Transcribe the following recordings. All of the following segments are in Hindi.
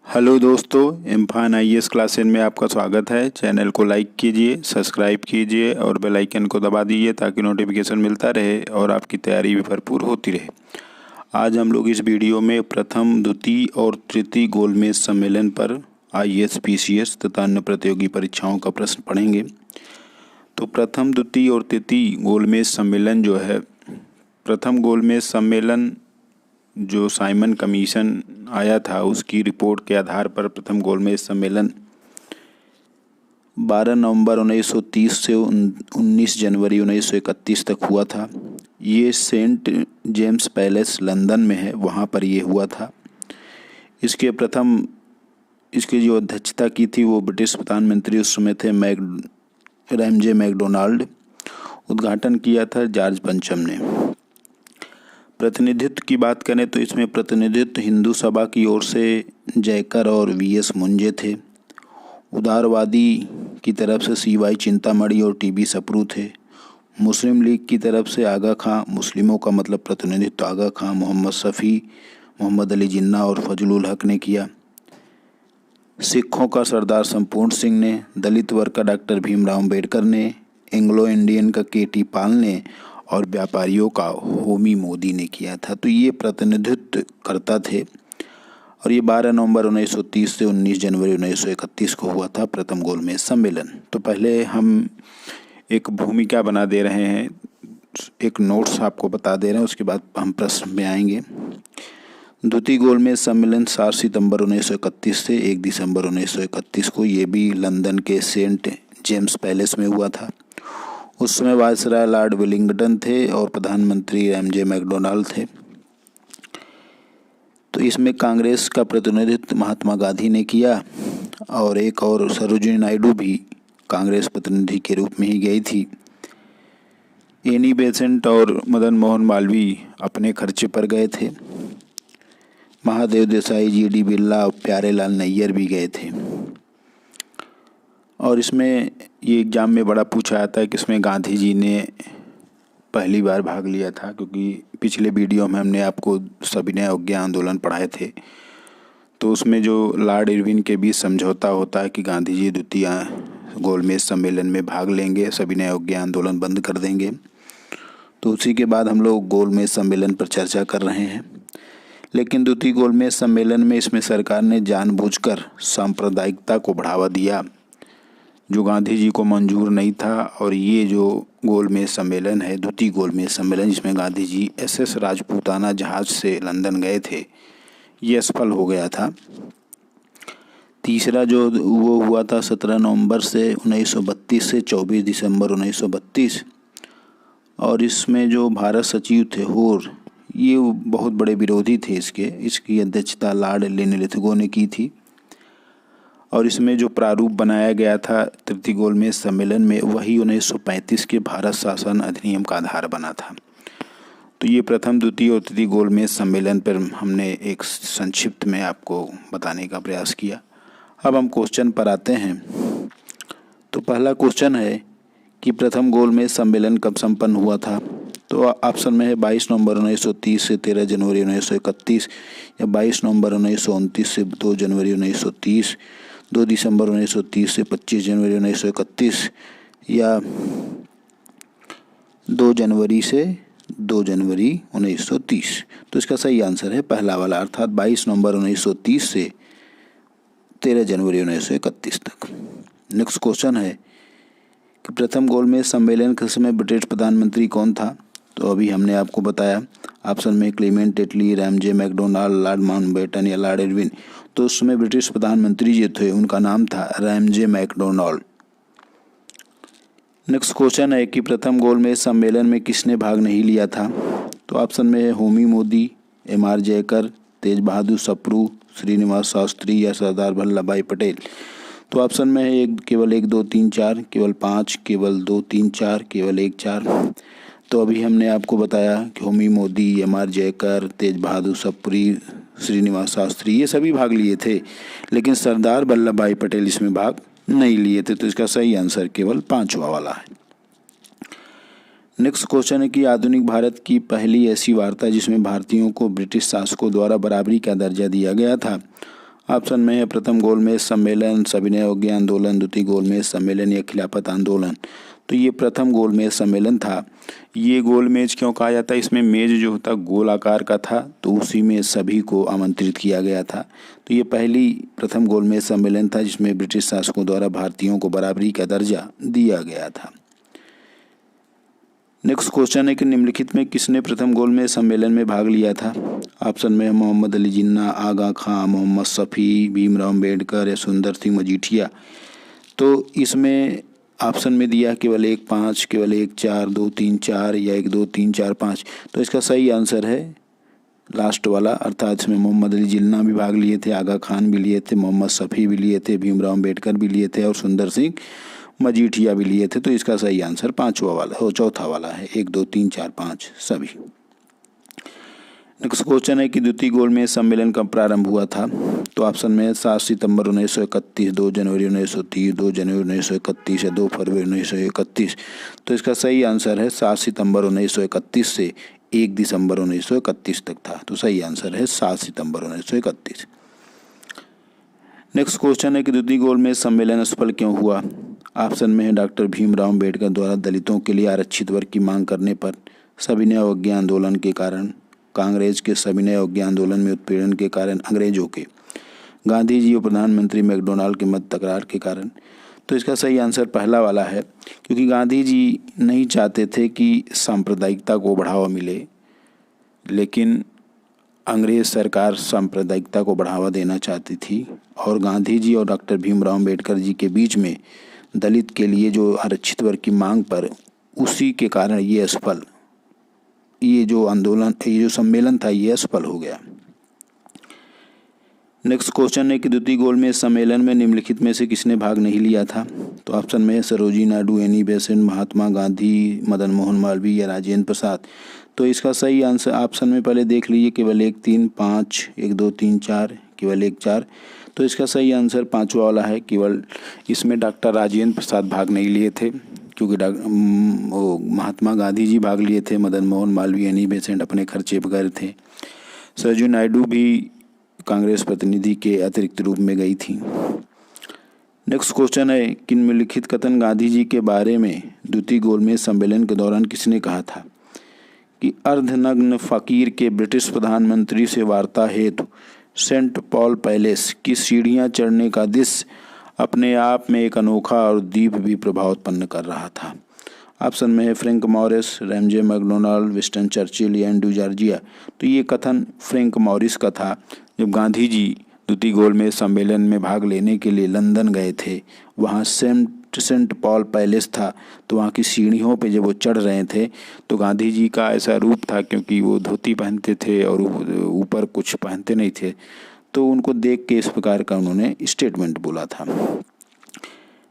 हेलो दोस्तों, इम्फान आईएएस क्लासेस में आपका स्वागत है। चैनल को लाइक कीजिए, सब्सक्राइब कीजिए और बेल आइकन को दबा दीजिए ताकि नोटिफिकेशन मिलता रहे और आपकी तैयारी भी भरपूर होती रहे। आज हम लोग इस वीडियो में प्रथम, द्वितीय और तृतीय गोलमेज सम्मेलन पर आईएएस, पीसीएस तथा अन्य प्रतियोगी परीक्षाओं का प्रश्न पढ़ेंगे। तो प्रथम, द्वितीय और तृतीय गोलमेज सम्मेलन जो है, प्रथम गोलमेज सम्मेलन जो साइमन कमीशन आया था उसकी रिपोर्ट के आधार पर प्रथम गोलमेज सम्मेलन 12 नवंबर 1930 से 19 जनवरी 1931 तक हुआ था। ये सेंट जेम्स पैलेस लंदन में है, वहाँ पर ये हुआ था। इसकी जो अध्यक्षता की थी वो ब्रिटिश प्रधानमंत्री उस समय थे रैमजे मैकडोनाल्ड। उद्घाटन किया था जॉर्ज पंचम ने। प्रतिनिधित्व की बात करें तो इसमें प्रतिनिधित्व हिंदू सभा की ओर से जयकर और वीएस मुंजे थे। उदारवादी की तरफ से सीवाई चिंतामणि और टीबी सप्रू थे। मुस्लिम लीग की तरफ से आगा खां, मुस्लिमों का मतलब प्रतिनिधित्व आगा खां, मोहम्मद शफी, मोहम्मद अली जिन्ना और फजलुल हक ने किया। सिखों का सरदार संपूर्ण सिंह ने, दलित वर्ग का डॉक्टर भीमराव अम्बेडकर ने, एंग्लो इंडियन का केटी पाल ने और व्यापारियों का होमी मोदी ने किया था। तो ये प्रतिनिधित्व करता थे और ये 12 नवंबर 1930 से 19 जनवरी 1931 को हुआ था प्रथम गोलमेज सम्मेलन। तो पहले हम एक भूमिका बना दे रहे हैं, एक नोट्स आपको बता दे रहे हैं, उसके बाद हम प्रश्न में आएंगे। द्वितीय गोलमेज सम्मेलन 7 सितंबर 1931 से 1 दिसंबर 1931 को, ये भी लंदन के सेंट जेम्स पैलेस में हुआ था। उस समय वायसराय लॉर्ड वेलिंगटन थे और प्रधानमंत्री रैमजे मैकडोनाल्ड थे। तो इसमें कांग्रेस का प्रतिनिधित्व महात्मा गांधी ने किया और एक और सरोजिनी नायडू भी कांग्रेस प्रतिनिधि के रूप में ही गई थी। एनी बेसेंट और मदन मोहन मालवीय अपने खर्चे पर गए थे। महादेव देसाई, जीडी बिरला और प्यारेलाल नैयर भी गए थे। और इसमें ये एग्ज़ाम में बड़ा पूछा जाता है कि इसमें गांधी जी ने पहली बार भाग लिया था, क्योंकि पिछले वीडियो में हमने आपको सविनय अवज्ञा आंदोलन पढ़ाए थे। तो उसमें जो लॉर्ड इरविन के बीच समझौता होता है कि गांधी जी द्वितीय गोलमेज सम्मेलन में भाग लेंगे, सविनय अवज्ञा आंदोलन बंद कर देंगे। तो उसी के बाद हम लोग गोलमेज सम्मेलन पर चर्चा कर रहे हैं। लेकिन द्वितीय गोलमेज सम्मेलन में इसमें सरकार ने जानबूझकर सांप्रदायिकता को बढ़ावा दिया, जो गांधी जी को मंजूर नहीं था। और ये जो गोलमेज सम्मेलन है, द्वितीय गोलमेज सम्मेलन, जिसमें गांधी जी एसएस राजपूताना जहाज से लंदन गए थे, ये असफल हो गया था। तीसरा जो वो हुआ था 17 नवंबर से 1932 से 24 दिसंबर 1932। और इसमें जो भारत सचिव थे होर, ये बहुत बड़े विरोधी थे इसकी अध्यक्षता लॉर्ड लिनलिथगो ने की थी। और इसमें जो प्रारूप बनाया गया था तृतीय गोलमेज सम्मेलन में, वही 1935 के भारत शासन अधिनियम का आधार बना था। तो ये प्रथम, द्वितीय और तृतीय गोलमेज सम्मेलन पर हमने एक संक्षिप्त में आपको बताने का प्रयास किया। अब हम क्वेश्चन पर आते हैं। तो पहला क्वेश्चन है कि प्रथम गोलमेज सम्मेलन कब संपन्न हुआ था। तो ऑप्शन में है 22 नवंबर 1930 से 13 जनवरी 1931, या 22 नवंबर 1929 से 2 जनवरी 1930, 2 दिसंबर 1930 से 25 जनवरी 1931, या 2 जनवरी से 2 जनवरी 1930। तो इसका सही आंसर है पहला वाला, अर्थात 22 नवंबर 1930 से 13 जनवरी 1931 तक। नेक्स्ट क्वेश्चन है कि प्रथम गोलमेज सम्मेलन के समय ब्रिटिश प्रधानमंत्री कौन था। तो अभी हमने आपको बताया, ऑप्शन में क्लेमेंट एटली, रैमजे मैकडोनाल्ड, लॉर्ड माउंटबेटन या लॉर्ड इरविन। तो उस समय ब्रिटिश प्रधानमंत्री जो थे उनका नाम था रैमजे मैकडोनाल्ड। नेक्स्ट क्वेश्चन है कि प्रथम गोलमेज सम्मेलन में किसने भाग नहीं लिया था। तो ऑप्शन में है होमी मोदी, एमआर जयकर, तेज बहादुर सप्रू, श्रीनिवास शास्त्री या सरदार वल्लभ भाई पटेल। तो ऑप्शन में है केवल 1, 2, 3, 4, केवल 5, केवल 2, 3, 4, केवल 1, 4। तो अभी हमने आपको बताया कि होमी मोदी, एमआर जयकर, तेज बहादुर सप्रू, श्रीनिवास शास्त्री, ये सभी भाग लिए थे, लेकिन सरदार वल्लभ भाई पटेल इसमें भाग नहीं लिए थे। तो इसका सही आंसर केवल 5वां वाला है। नेक्स्ट क्वेश्चन है कि आधुनिक भारत की पहली ऐसी वार्ता जिसमें भारतीयों को ब्रिटिश शासकों द्वारा बराबरी का दर्जा दिया गया था। ऑप्शन में है प्रथम गोलमेज सम्मेलन, सविनय अवज्ञा आंदोलन, द्वितीय गोलमेज सम्मेलन या खिलाफत आंदोलन। तो ये प्रथम गोलमेज सम्मेलन था। ये गोलमेज क्यों कहा जाता है? इसमें मेज जो होता गोल आकार का था, तो उसी में सभी को आमंत्रित किया गया था। तो ये प्रथम गोलमेज सम्मेलन था जिसमें ब्रिटिश शासकों द्वारा भारतीयों को बराबरी का दर्जा दिया गया था। नेक्स्ट क्वेश्चन है कि निम्नलिखित में किसने प्रथम गोलमेज सम्मेलन में भाग लिया था? ऑप्शन में मोहम्मद अली जिन्ना, आगा खां, मोहम्मद शफी, भीमराव अम्बेडकर या सुंदर सिंह मजीठिया। तो इसमें ऑप्शन में दिया केवल 1 5, केवल 1 4, 2 3 4 या 1 2 3 4 5। तो इसका सही आंसर है लास्ट वाला, अर्थात इसमें मोहम्मद अली जिन्ना भी भाग लिए थे, आगा खान भी लिए थे, मोहम्मद शफी भी लिए थे, भीमराव अम्बेडकर भी लिए थे और सुंदर सिंह मजीठिया भी लिए थे। तो इसका सही आंसर चौथा वाला है, 1 2 3 4 5 सभी। नेक्स्ट क्वेश्चन है कि द्वितीय गोलमेज सम्मेलन कब प्रारंभ हुआ था? तो ऑप्शन में 7 सितंबर 1931, 2 जनवरी 1930, 2 जनवरी 1931 या 2 फरवरी 1931। तो इसका सही आंसर है 7 सितंबर 1931 से 1 दिसंबर 1931 तक था। तो सही आंसर है 7 सितंबर 1931। नेक्स्ट क्वेश्चन है कि द्वितीय गोलमेज सम्मेलन असफल क्यों हुआ? ऑप्शन में है डॉक्टर भीमराव अम्बेडकर द्वारा दलितों के लिए आरक्षित वर्ग की मांग करने पर, सविनय अवज्ञा आंदोलन के कारण, कांग्रेस के सविनय अवज्ञा आंदोलन में उत्पीड़न के कारण अंग्रेजों के, गांधी जी और प्रधानमंत्री मैकडोनाल्ड के मध्य तकरार के कारण। तो इसका सही आंसर पहला वाला है, क्योंकि गांधी जी नहीं चाहते थे कि सांप्रदायिकता को बढ़ावा मिले, लेकिन अंग्रेज सरकार सांप्रदायिकता को बढ़ावा देना चाहती थी और गांधी जी और डॉक्टर भीमराव अम्बेडकर जी के बीच में दलित के लिए जो आरक्षित वर्ग की मांग पर, उसी के कारण ये जो सम्मेलन था ये असफल हो गया। नेक्स्ट क्वेश्चन है कि द्वितीय गोलमेज सम्मेलन में निम्नलिखित में से किसने भाग नहीं लिया था? तो ऑप्शन में है सरोजिनी नायडू, एनी बेसेंट, महात्मा गांधी, मदन मोहन मालवीय या राजेंद्र प्रसाद। तो इसका सही आंसर ऑप्शन में पहले देख लीजिए, केवल 1 3 5, 1 2 3 4, केवल 1 4। तो इसका सही आंसर पांचवा वाला है, केवल इसमें डॉक्टर राजेंद्र प्रसाद भाग नहीं लिए थे, क्योंकि महात्मा गांधी जी भाग लिए थे, मदन मोहन मालवीय, एनी बेसेंट अपने खर्चे पर गए थे। सरोजिनी नायडू भी कांग्रेस प्रतिनिधि के अतिरिक्त रूप में गई थी। नेक्स्ट क्वेश्चन है कि निम्नलिखित कथन गांधी जी के बारे में द्वितीय गोलमेज सम्मेलन के दौरान किसने कहा था? कि अर्धनग्न फकीर के ब्रिटिश प्रधानमंत्री से वार्ता हेतु सेंट पॉल पैलेस की सीढ़ियां चढ़ने का दृश्य अपने आप में एक अनोखा और दिव्य प्रभाव उत्पन्न कर रहा था। ऑप्शन में है Frank Morris, Ramsay MacDonald, Winston Churchill या एंड्रू जॉर्जिया। तो ये कथन फ्रैंक मॉरिस का था। जब गांधी जी द्वितीय गोलमेज सम्मेलन में भाग लेने के लिए लंदन गए थे, वहाँ सेंट पॉल पैलेस था, तो वहाँ की सीढ़ियों पे जब वो चढ़ रहे थे तो गांधी जी का ऐसा रूप था, क्योंकि वो धोती पहनते थे और ऊपर कुछ पहनते नहीं थे, तो उनको देख के इस प्रकार का उन्होंने स्टेटमेंट बोला था।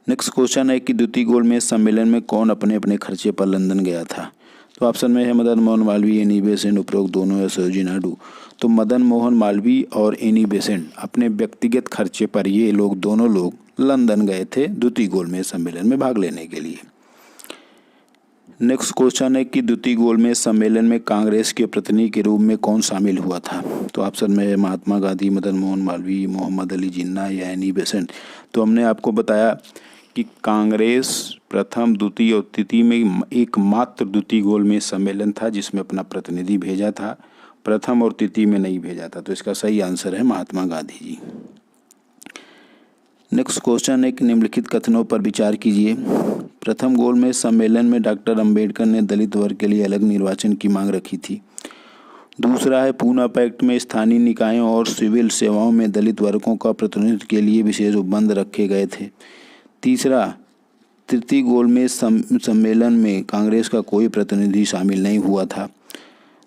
नेक्स्ट क्वेश्चन है कि द्वितीय गोलमेज सम्मेलन में कौन अपने अपने खर्चे पर लंदन गया था? तो ऑप्शन में है मदन मोहन मालवीय, एनी बेसेंट, उपरोक्त दोनों या सरोजिनी नायडू। तो मदन मोहन मालवीय और एनी बेसेंट अपने व्यक्तिगत खर्चे पर ये दोनों लोग लंदन गए थे द्वितीय गोलमेज सम्मेलन में भाग लेने के लिए। नेक्स्ट क्वेश्चन है कि द्वितीय गोलमेज सम्मेलन में कांग्रेस के प्रतिनिधि के रूप में कौन शामिल हुआ था? तो ऑप्शन में है महात्मा गांधी, मदन मोहन मालवीय, मोहम्मद अली जिन्ना या एनी बेसेंट। तो हमने आपको बताया कि कांग्रेस प्रथम, द्वितीय और तृतीय में एकमात्र द्वितीय गोलमेज सम्मेलन था जिसमें अपना प्रतिनिधि भेजा था, प्रथम और तृतीय में नहीं भेजा था। तो इसका सही आंसर है महात्मा गांधी जी। नेक्स्ट क्वेश्चन है कि निम्नलिखित कथनों पर विचार कीजिए। प्रथम गोलमेज सम्मेलन में डॉक्टर अंबेडकर ने दलित वर्ग के लिए अलग निर्वाचन की मांग रखी थी। दूसरा है पूना पैक्ट में स्थानीय निकायों और सिविल सेवाओं में दलित वर्गों का प्रतिनिधित्व के लिए विशेष उपबंध रखे गए थे। तीसरा, तृतीय गोलमेज सम्मेलन में कांग्रेस का कोई प्रतिनिधि शामिल नहीं हुआ था।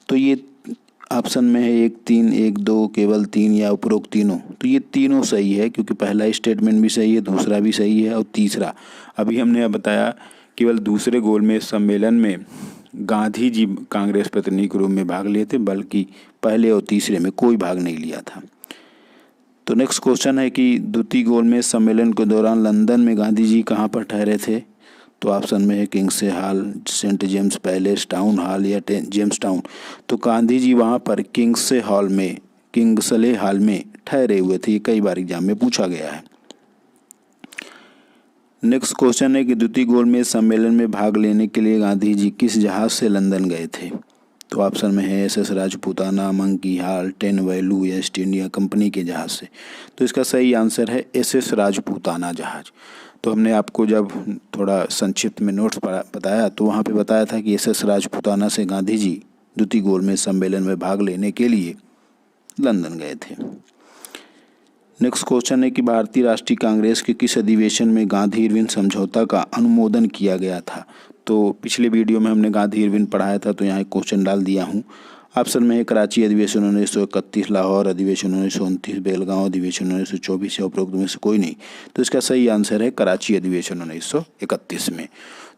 तो ये ऑप्शन में है 1 3, 1 2, केवल 3 या उपरोक्त तीनों। तो ये तीनों सही है, क्योंकि पहला स्टेटमेंट भी सही है, दूसरा भी सही है और तीसरा अभी हमने बताया केवल दूसरे गोलमेज सम्मेलन में गांधी जी कांग्रेस प्रतिनिधि के रूप में भाग लिए थे, बल्कि पहले और तीसरे में कोई भाग नहीं लिया था। तो नेक्स्ट क्वेश्चन है कि द्वितीय गोलमेज सम्मेलन के दौरान लंदन में गांधी जी कहाँ पर ठहरे थे? तो ऑप्शन में है Kings Hall, Saint James Palace, Town Hall या जेम्स टाउन। तो गांधी जी वहाँ पर किंग्स हॉल में किंग्सले हॉल में ठहरे हुए थे। ये कई बार एग्जाम में पूछा गया है। नेक्स्ट क्वेश्चन है कि द्वितीय गोलमेज सम्मेलन में भाग लेने के लिए गांधी जी किस जहाज से लंदन गए थे? तो ऑप्शन में है SS राजपूताना, मंकी हाल, टेन वैल्यू या ईस्ट इंडिया कंपनी के जहाज से। तो इसका सही आंसर है SS राजपूताना जहाज। तो हमने आपको जब थोड़ा संक्षिप्त में नोट्स बताया तो वहाँ पे बताया था कि SS राजपूताना से गांधी जी द्वितीय गोलमेज सम्मेलन में भाग लेने के लिए लंदन गए थे। नेक्स्ट क्वेश्चन है कि भारतीय राष्ट्रीय कांग्रेस के किस अधिवेशन में गांधी इरविन समझौता का अनुमोदन किया गया था? तो पिछले वीडियो में हमने गांधी इरविन पढ़ाया था, तो यहाँ एक क्वेश्चन डाल दिया हूँ। ऑप्शन में है कराची अधिवेशन 1931, लाहौर अधिवेशन 1929, बेलगांव अधिवेशन 1924 या उपरोक्त में से कोई नहीं। तो इसका सही आंसर है कराची अधिवेशन 1931 में।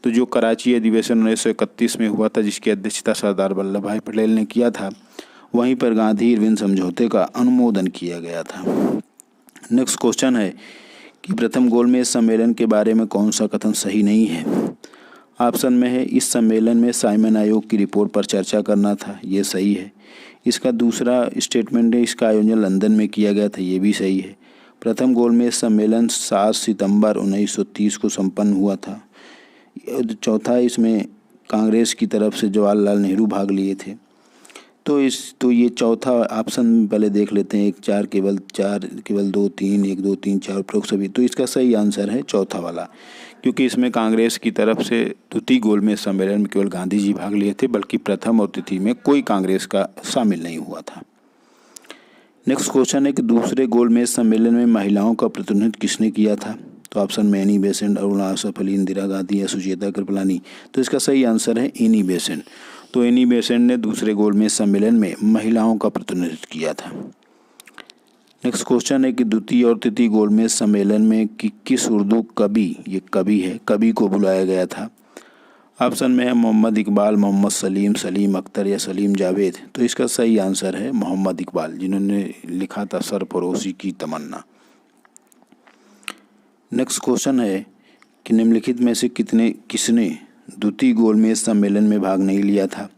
तो जो कराची अधिवेशन 1931 में हुआ था, जिसकी अध्यक्षता सरदार वल्लभ भाई पटेल ने किया था, वहीं पर गांधी इरविन समझौते का अनुमोदन किया गया था। नेक्स्ट क्वेश्चन है कि प्रथम गोलमेज सम्मेलन के बारे में कौन सा कथन सही नहीं है? ऑप्शन में है इस सम्मेलन में साइमन आयोग की रिपोर्ट पर चर्चा करना था, ये सही है। इसका दूसरा स्टेटमेंट है इसका आयोजन लंदन में किया गया था, ये भी सही है। प्रथम गोलमेज सम्मेलन 7 सितंबर 1930 को संपन्न हुआ था। चौथा, इसमें कांग्रेस की तरफ से जवाहरलाल नेहरू भाग लिए थे। तो ये चौथा ऑप्शन पहले देख लेते हैं। 4 केवल 2 3 1 2 3 4 उपरोक्त सभी। तो इसका सही आंसर है चौथा वाला, क्योंकि इसमें कांग्रेस की तरफ से द्वितीय गोलमेज सम्मेलन में केवल गांधी जी भाग लिए थे, बल्कि प्रथम और तृतीय में कोई कांग्रेस का शामिल नहीं हुआ था। नेक्स्ट क्वेश्चन है कि दूसरे गोलमेज सम्मेलन में महिलाओं का प्रतिनिधित्व किसने किया था? तो ऑप्शन में एनी बेसेंट, अरुणा आसफ अली, इंदिरा गांधी या सुचेता कृपलानी। तो इसका सही आंसर है एनी बेसेंट। तो एनी बेसेंट ने दूसरे गोलमेज सम्मेलन में महिलाओं का प्रतिनिधित्व किया था। नेक्स्ट क्वेश्चन है कि द्वितीय और तृतीय गोलमेज सम्मेलन में किस उर्दू कवि, ये कवि है, कवि को बुलाया गया था? ऑप्शन में है मोहम्मद इकबाल, मोहम्मद सलीम, सलीम अख्तर या सलीम जावेद। तो इसका सही आंसर है मोहम्मद इकबाल, जिन्होंने लिखा था सरफरोशी की तमन्ना। नेक्स्ट क्वेश्चन है कि निम्नलिखित में से किसने द्वितीय गोलमेज सम्मेलन में भाग नहीं लिया था?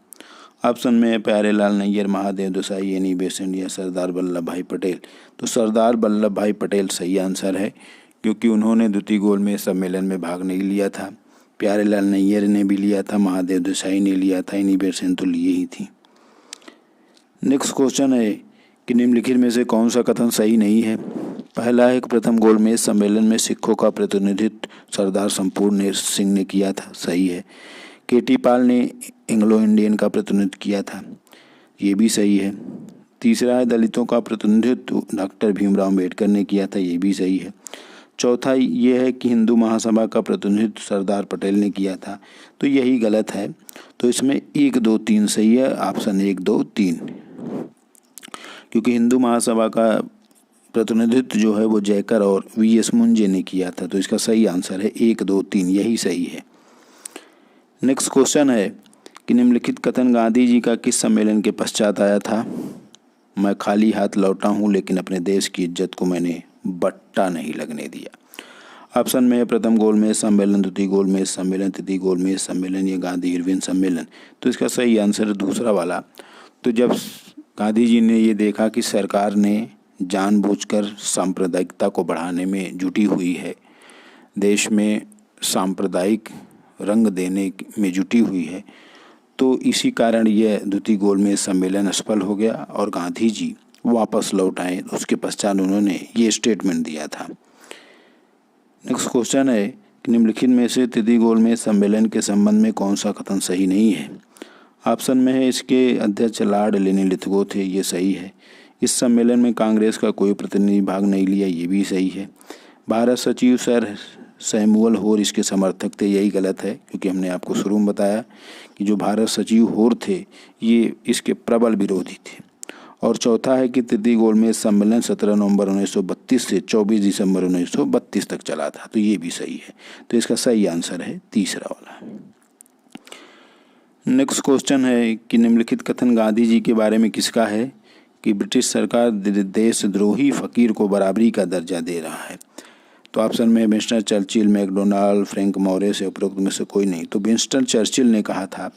ऑप्शन में प्यारेलाल नैयर, महादेव देसाई, एनी बेसेंट या सरदार वल्लभ भाई पटेल। तो सरदार वल्लभ भाई पटेल सही आंसर है, क्योंकि उन्होंने द्वितीय गोलमेज सम्मेलन में भाग नहीं लिया था। प्यारेलाल नैयर ने भी लिया था, महादेव देसाई ने लिया था, एनी बेसेंट तो लिए ही थी। नेक्स्ट क्वेश्चन है कि निम्नलिखित में से कौन सा कथन सही नहीं है? पहला है कि प्रथम गोलमेज सम्मेलन में सिखों का प्रतिनिधित्व सरदार संपूर्ण सिंह ने किया था, सही है। KT पाल ने एंग्लो इंडियन का प्रतिनिधित्व किया था, ये भी सही है। तीसरा है दलितों का प्रतिनिधित्व डॉक्टर भीमराव अम्बेडकर ने किया था, ये भी सही है। चौथा ये है कि हिंदू महासभा का प्रतिनिधित्व सरदार पटेल ने किया था, तो यही गलत है। तो इसमें 1 2 3 सही है, ऑप्शन 1 2 3, क्योंकि हिंदू महासभा का प्रतिनिधित्व जो है वो जयकर और VS मुंजे ने किया था। तो इसका सही आंसर है 1 2 3, यही सही है। नेक्स्ट क्वेश्चन है कि निम्नलिखित कथन गांधी जी का किस सम्मेलन के पश्चात आया था? मैं खाली हाथ लौटा हूँ, लेकिन अपने देश की इज्जत को मैंने बट्टा नहीं लगने दिया। ऑप्शन में है प्रथम गोलमेज सम्मेलन, द्वितीय गोलमेज सम्मेलन, तृतीय गोलमेज सम्मेलन या गांधी इरविन सम्मेलन। तो इसका सही आंसर है दूसरा वाला। तो जब गांधी जी ने ये देखा कि सरकार ने जानबूझकर सांप्रदायिकता को बढ़ाने में जुटी हुई है, देश में सांप्रदायिक रंग देने में जुटी हुई है, तो इसी कारण यह द्वितीय गोलमेज सम्मेलन असफल हो गया और गांधी जी वापस लौट आए। उसके पश्चात उन्होंने ये स्टेटमेंट दिया था। नेक्स्ट क्वेश्चन है कि निम्नलिखित में से तृतीय गोलमेज सम्मेलन के संबंध में कौन सा कथन सही नहीं है? ऑप्शन में है इसके अध्यक्ष लॉर्ड लेनिन लिथगो थे, ये सही है। इस सम्मेलन में कांग्रेस का कोई प्रतिनिधि भाग नहीं लिया, ये भी सही है। भारत सचिव सर सैमुअल होर इसके समर्थक थे, यही गलत है, क्योंकि हमने आपको शुरू में बताया कि जो भारत सचिव होर थे ये इसके प्रबल विरोधी थे। और चौथा है कि तृतीय गोलमेज सम्मेलन 17 नवंबर 1932 से 24 दिसंबर 1932 तक चला था, तो ये भी सही है। तो इसका सही आंसर है तीसरा वाला। नेक्स्ट क्वेश्चन है कि निम्नलिखित कथन गांधी जी के बारे में किसका है कि ब्रिटिश सरकार देशद्रोही फकीर को बराबरी का दर्जा दे रहा है? तो ऑप्शन में Winston Churchill, MacDonald, Frank Morris या उपरोक्त में से कोई नहीं। तो विंस्टन चर्चिल ने कहा था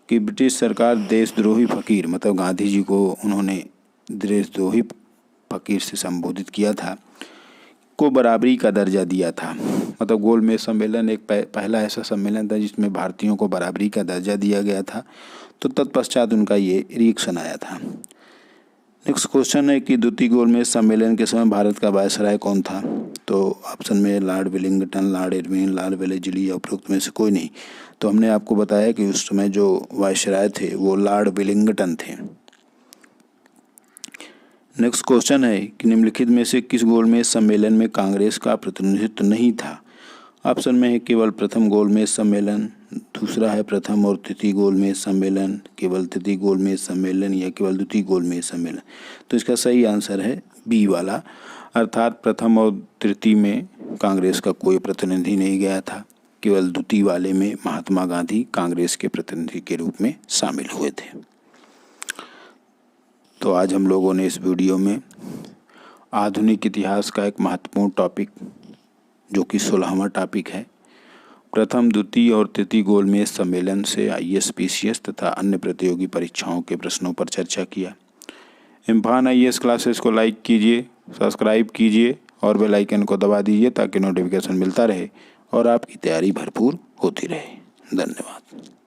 कि ब्रिटिश सरकार देशद्रोही फकीर, मतलब गांधी जी को उन्होंने देशद्रोही फकीर से संबोधित किया था, को बराबरी का दर्जा दिया था। मतलब गोलमेज सम्मेलन एक पहला ऐसा सम्मेलन था जिसमें भारतीयों को बराबरी का दर्जा दिया गया था। तो तत्पश्चात उनका ये रिएक्शन आया था। नेक्स्ट क्वेश्चन है कि द्वितीय गोलमेज सम्मेलन के समय भारत का वायसराय कौन था? तो ऑप्शन में Lord Wellington, Lord Irwin, Lord Wellesley या उपरोक्त में से कोई नहीं। तो हमने आपको बताया कि उस समय जो वायसराय थे वो लॉर्ड वेलिंगटन थे। नेक्स्ट क्वेश्चन है कि निम्नलिखित में से किस गोलमेज सम्मेलन में कांग्रेस का प्रतिनिधित्व नहीं था? ऑप्शन में है केवल प्रथम गोलमेज सम्मेलन, दूसरा है प्रथम और तृतीय गोलमेज सम्मेलन, केवल तृतीय गोलमेज सम्मेलन या केवल द्वितीय गोलमेज सम्मेलन। तो इसका सही आंसर है बी वाला, अर्थात प्रथम और तृतीय में कांग्रेस का कोई प्रतिनिधि नहीं गया था, केवल द्वितीय वाले में महात्मा गांधी कांग्रेस के प्रतिनिधि के रूप में शामिल हुए थे। तो आज हम लोगों ने इस वीडियो में आधुनिक इतिहास का एक महत्वपूर्ण टॉपिक, जो कि 16वां टॉपिक है, प्रथम, द्वितीय और तृतीय गोलमेज सम्मेलन से आईएएस, पीसीएस तथा अन्य प्रतियोगी परीक्षाओं के प्रश्नों पर चर्चा किया। इम्फान आईएएस क्लासेस को लाइक कीजिए, सब्सक्राइब कीजिए और बेल आइकन को दबा दीजिए ताकि नोटिफिकेशन मिलता रहे और आपकी तैयारी भरपूर होती रहे। धन्यवाद।